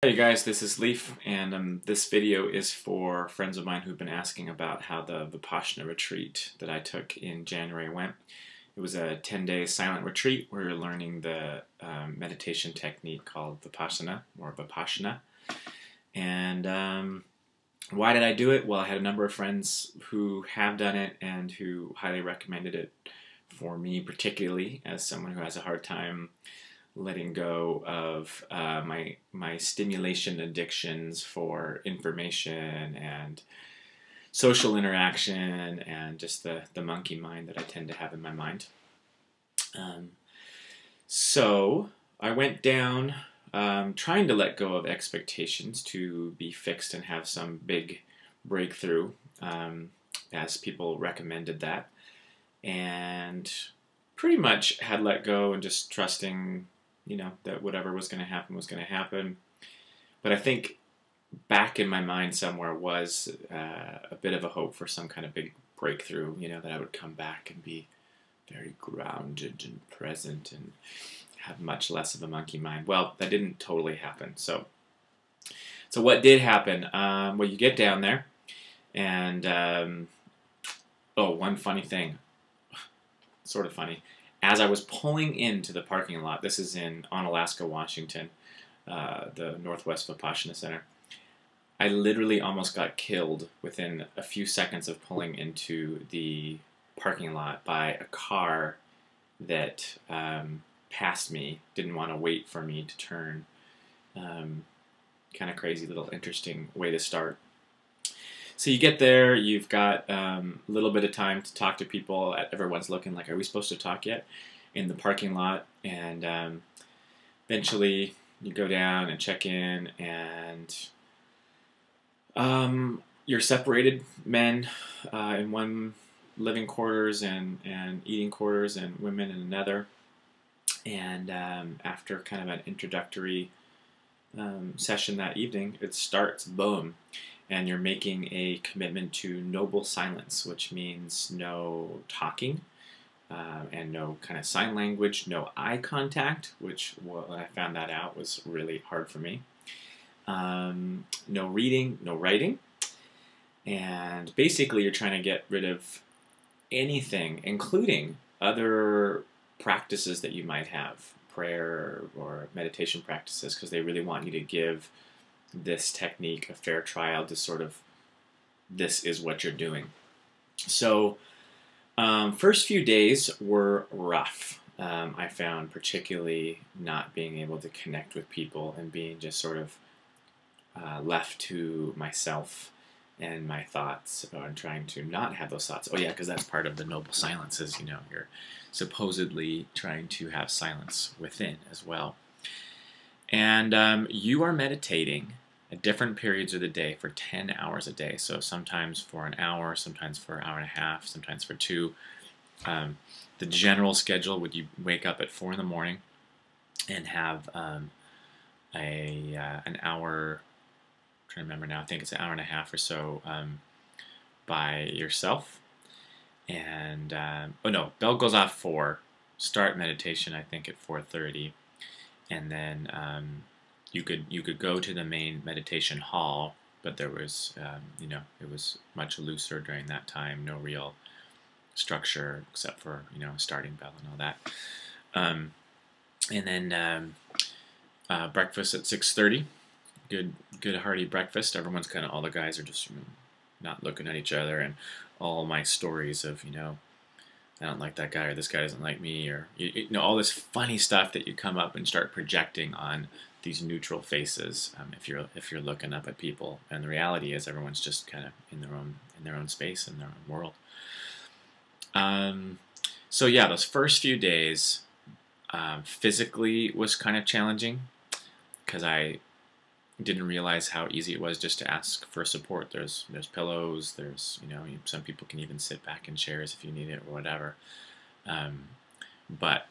Hey guys, this is Leaf, and this video is for friends of mine who've been asking about how the Vipassana retreat that I took in January went. It was a 10-day silent retreat where you're learning the meditation technique called Vipassana, or Vipassana. And why did I do it? Well, I had a number of friends who have done it and who highly recommended it for me, particularly as someone who has a hard time letting go of my stimulation addictions for information and social interaction and just the monkey mind that I tend to have in my mind. So I went down trying to let go of expectations to be fixed and have some big breakthrough, as people recommended that, and pretty much had let go and just trusting, that whatever was going to happen was going to happen. But I think back in my mind somewhere was a bit of a hope for some kind of big breakthrough, that I would come back and be very grounded and present and have much less of a monkey mind. Well, that didn't totally happen. So what did happen? Well, you get down there, and one funny thing, sort of funny. As I was pulling into the parking lot, this is in Onalaska, Washington, the Northwest Vipassana Center, I literally almost got killed within a few seconds of pulling into the parking lot by a car that passed me, didn't want to wait for me to turn. Kind of crazy little interesting way to start. So you get there, you've got a little bit of time to talk to people. Everyone's looking like, are we supposed to talk yet? In the parking lot. And eventually you go down and check in, and you're separated, men in one living quarters and eating quarters, and women in another. And after kind of an introductory session that evening, it starts, boom. And you're making a commitment to noble silence, which means no talking and no kind of sign language, no eye contact, which, when I found that out, was really hard for me. No reading, no writing. And basically you're trying to get rid of anything, including other practices that you might have, prayer or meditation practices, because they really want you to give this technique a fair trial to sort of, this is what you're doing. So first few days were rough. I found, particularly not being able to connect with people and being just sort of left to myself and my thoughts, and trying to not have those thoughts. Oh yeah, because that's part of the noble silence, is, you're supposedly trying to have silence within as well. And you are meditating at different periods of the day for 10 hours a day. So sometimes for an hour, sometimes for an hour and a half, sometimes for 2. The general schedule would, you wake up at 4 in the morning and have an hour, I'm trying to remember now, I think it's an hour and a half or so by yourself. And, bell goes off 4, start meditation I think at 4:30. And then you could go to the main meditation hall, but there was, it was much looser during that time, no real structure except for, a starting bell and all that. And then breakfast at 6:30, good hearty breakfast. Everyone's kind of, all the guys are just not looking at each other, and all my stories of, I don't like that guy, or this guy doesn't like me, or all this funny stuff that you come up and start projecting on these neutral faces, if you're looking up at people. And the reality is, everyone's just kind of in their own space, in their own world. So yeah, those first few days physically was kind of challenging, because I didn't realize how easy it was just to ask for support. There's pillows, there's, some people can even sit back in chairs if you need it or whatever. But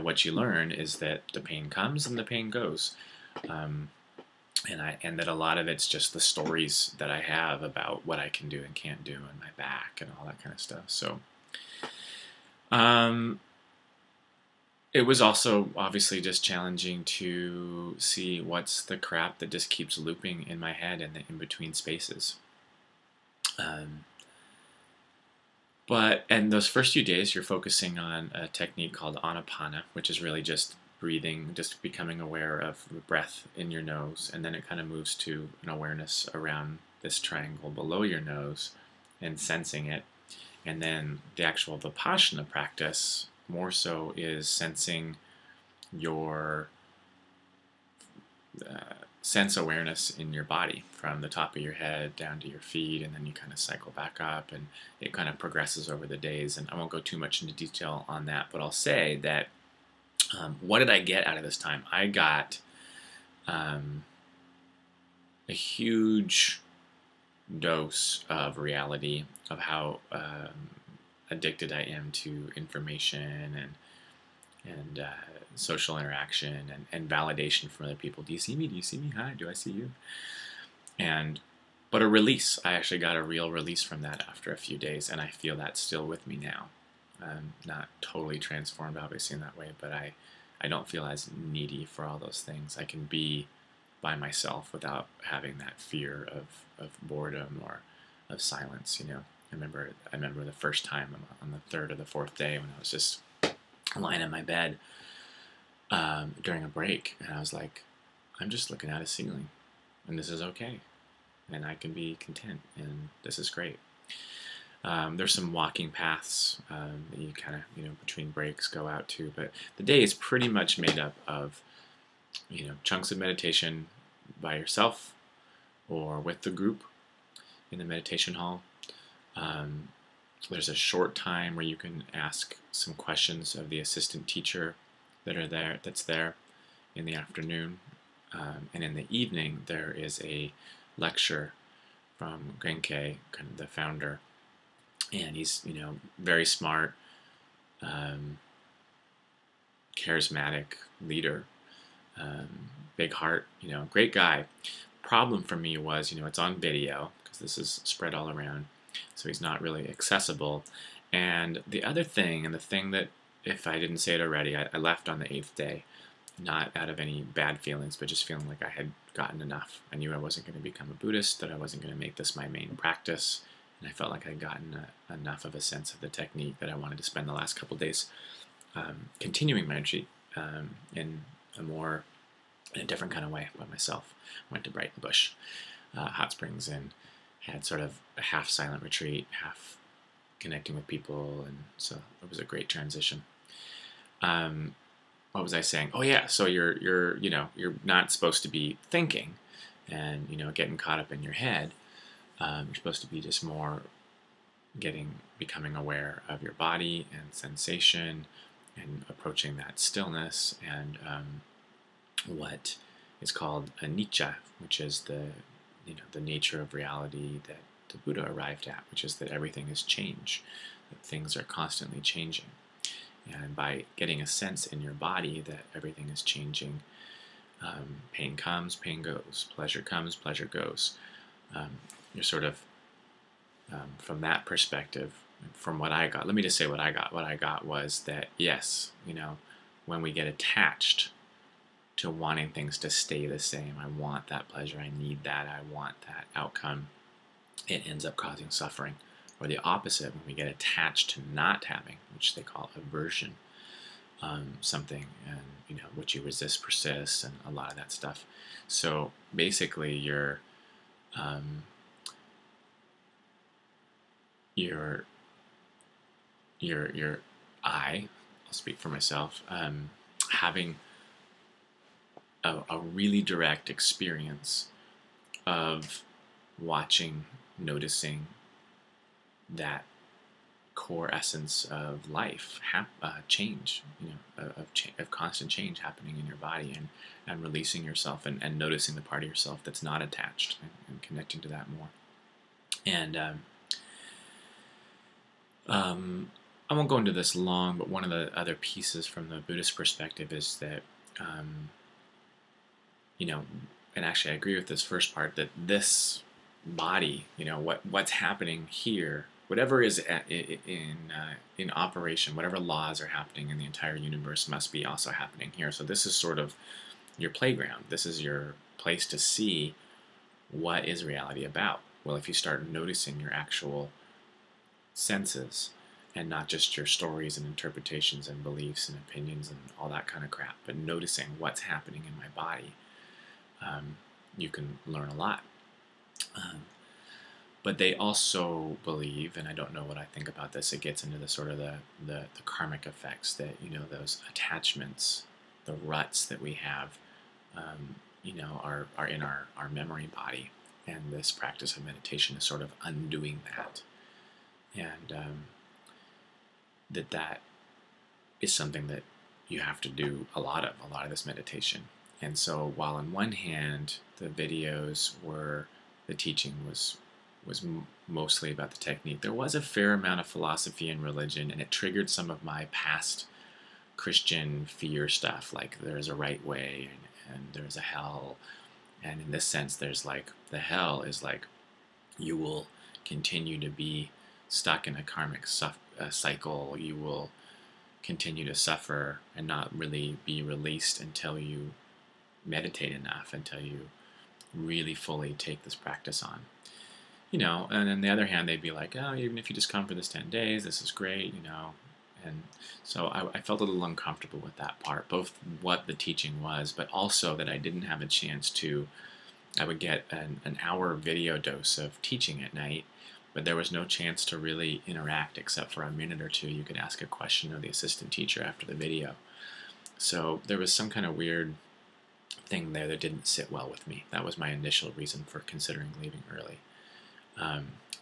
what you learn is that the pain comes and the pain goes. And that a lot of it's just the stories that I have about what I can do and can't do, and my back and all that kind of stuff. So it was also obviously just challenging to see what's the crap that just keeps looping in my head in the in-between spaces. Um, and those first few days, you're focusing on a technique called Anapana, which is really just breathing, just becoming aware of the breath in your nose, and then it kind of moves to an awareness around this triangle below your nose and sensing it. And then the actual Vipassana practice more so is sensing your sense awareness in your body from the top of your head down to your feet, and then you kind of cycle back up, and it kind of progresses over the days. And I won't go too much into detail on that, but I'll say that what did I get out of this time? I got a huge dose of reality of how addicted I am to information and social interaction and validation from other people. Do you see me? Do you see me? Hi, do I see you? But a release. I actually got a real release from that after a few days, and I feel that's still with me now. Not totally transformed, obviously, in that way, but I don't feel as needy for all those things. I can be by myself without having that fear of boredom or of silence, you know. I remember the first time on the third or the fourth day when I was just lying in my bed during a break, and I was like, I'm just looking at a ceiling, and this is okay, and I can be content, and this is great. There's some walking paths that you kind of, between breaks go out to, but the day is pretty much made up of, chunks of meditation by yourself or with the group in the meditation hall. There's a short time where you can ask some questions of the assistant teacher that's there in the afternoon. And in the evening, there is a lecture from Genke, kind of the founder. And he's, very smart, charismatic leader, big heart, great guy. Problem for me was, it's on video because this is spread all around, so he's not really accessible. And the other thing, and the thing that, if I didn't say it already, I left on the 8th day, not out of any bad feelings, but just feeling like I had gotten enough. I knew I wasn't going to become a Buddhist, that I wasn't going to make this my main practice, and I felt like I'd gotten enough of a sense of the technique that I wanted to spend the last couple days continuing my retreat in a different kind of way by myself. Went to Brighton Bush hot springs and had sort of a half silent retreat, half connecting with people, and so it was a great transition. What was I saying? Oh yeah, so you're not supposed to be thinking and getting caught up in your head. You're supposed to be just more becoming aware of your body and sensation and approaching that stillness and what is called anicca, which is the nature of reality that the Buddha arrived at, which is that everything is change, that things are constantly changing. And by getting a sense in your body that everything is changing, pain comes, pain goes, pleasure comes, pleasure goes. You're sort of, from that perspective, from what I got, let me just say what I got. What I got was that, yes, when we get attached to wanting things to stay the same, I want that pleasure, I need that, I want that outcome, it ends up causing suffering. Or the opposite, when we get attached to not having, which they call aversion, something, and what you resist persists, and a lot of that stuff. So basically, your I'll speak for myself, having a really direct experience of watching, noticing that core essence of life, change, of constant change happening in your body, and releasing yourself and noticing the part of yourself that's not attached, and connecting to that more. And I won't go into this long, but one of the other pieces from the Buddhist perspective is that, and actually I agree with this first part, that this body, what's happening here whatever is in operation, whatever laws are happening in the entire universe must be also happening here. So this is sort of your playground. This is your place to see what is reality about. Well, if you start noticing your actual senses and not just your stories and interpretations and beliefs and opinions and all that kind of crap, but noticing what's happening in my body, you can learn a lot. But they also believe, and I don't know what I think about this, it gets into the sort of the karmic effects that, those attachments, the ruts that we have, are in our memory body. And this practice of meditation is sort of undoing that. And that is something that you have to do a lot of this meditation. And so while on one hand, the videos the teaching was mostly about the technique, there was a fair amount of philosophy and religion, and it triggered some of my past Christian fear stuff, like there's a right way and there's a hell. And in this sense, there's like, the hell is like, you will continue to be stuck in a karmic cycle. You will continue to suffer and not really be released until you meditate enough, until you really fully take this practice on. And on the other hand, they'd be like, oh, even if you just come for this 10 days, this is great, And so I felt a little uncomfortable with that part, both what the teaching was, but also that I didn't have a chance I would get an hour video dose of teaching at night, but there was no chance to really interact except for a minute or two. You could ask a question of the assistant teacher after the video. So there was some kind of weird thing there that didn't sit well with me. That was my initial reason for considering leaving early.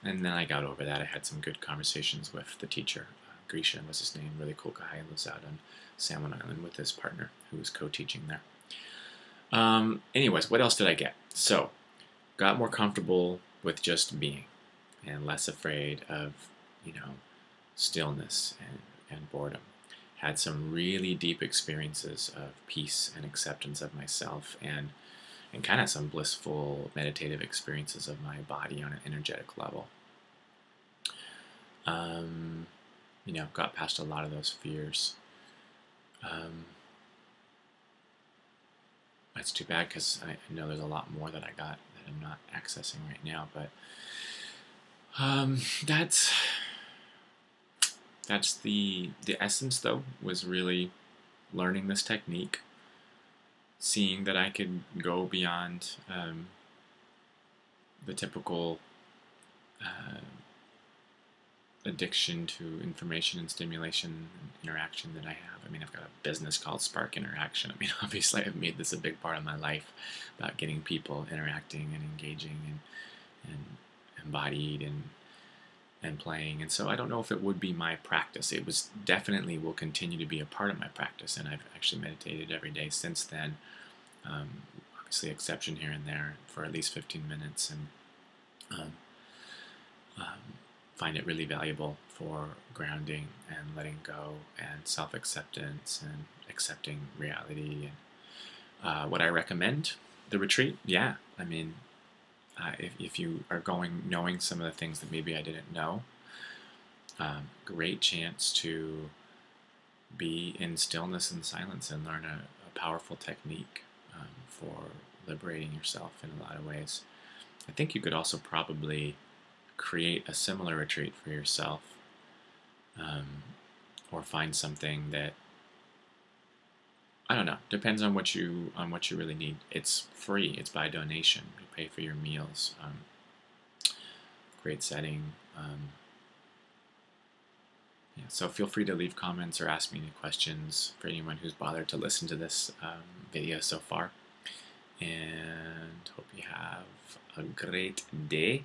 And then I got over that. I had some good conversations with the teacher. Grisha was his name, really cool guy. He lives out on Salmon Island with his partner who was co-teaching there. Anyways, what else did I get? So, got more comfortable with just being and less afraid of, stillness and boredom. Had some really deep experiences of peace and acceptance of myself and kind of some blissful meditative experiences of my body on an energetic level. Got past a lot of those fears. That's too bad because I know there's a lot more that I got that I'm not accessing right now, but that's the essence, though, was really learning this technique, seeing that I could go beyond the typical addiction to information and stimulation and interaction that I have. I've got a business called Spark Interaction. Obviously I've made this a big part of my life about getting people interacting and engaging and embodied and playing. And so I don't know if it would be my practice. It was definitely will continue to be a part of my practice, and I've actually meditated every day since then. Obviously exception here and there for at least 15 minutes, and find it really valuable for grounding and letting go and self-acceptance and accepting reality. And would I recommend the retreat? Yeah. If you are going knowing some of the things that maybe I didn't know, great chance to be in stillness and silence and learn a powerful technique for liberating yourself in a lot of ways. I think you could also probably create a similar retreat for yourself, or find something that, I don't know, depends on what you really need. It's free. It's by donation. You pay for your meals. Great setting. So feel free to leave comments or ask me any questions for anyone who's bothered to listen to this video so far. And hope you have a great day,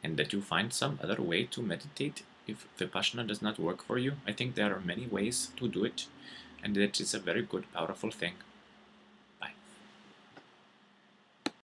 and that you find some other way to meditate if Vipassana does not work for you. I think there are many ways to do it, and it is a very good, powerful thing.